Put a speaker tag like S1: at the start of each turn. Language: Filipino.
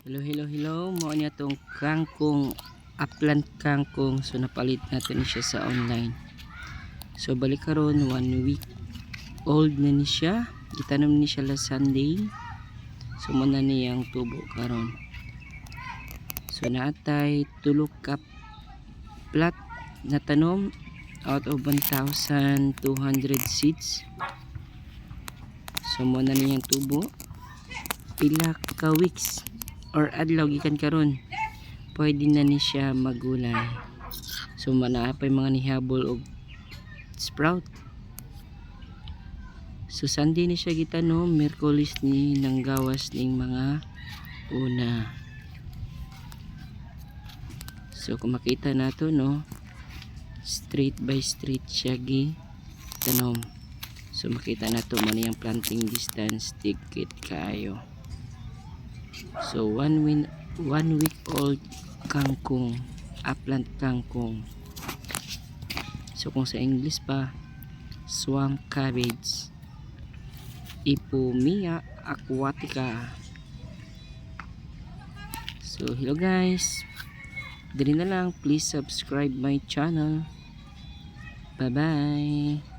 S1: Hello. Mo niya tong kangkong, upland kangkong. So napalit natin siya sa online. So balik karon 1 week old na ni siya. Gitanom ni siya last Sunday. So muna niyang tubo karon. So naatay tulok ka plat na tanom out of 1,200 seeds. So muna niyang tubo. Pila ka weeks or adlaw gikan karon pwede na ni siya magulay. So manaapay mga nihabol og sprout. So Sunday ni siya gitanom, Miyerkules ni nanggawas ning mga una. So kung makita nato no, straight by straight siya gitanom. So makita nato mo niyang planting distance dikit kaayo. So 1 week old kangkong, upland kangkong. So kung sa English pa, swamp cabbage, Ipomoea aquatica. So hello guys, dali na lang, please subscribe my channel. Bye bye.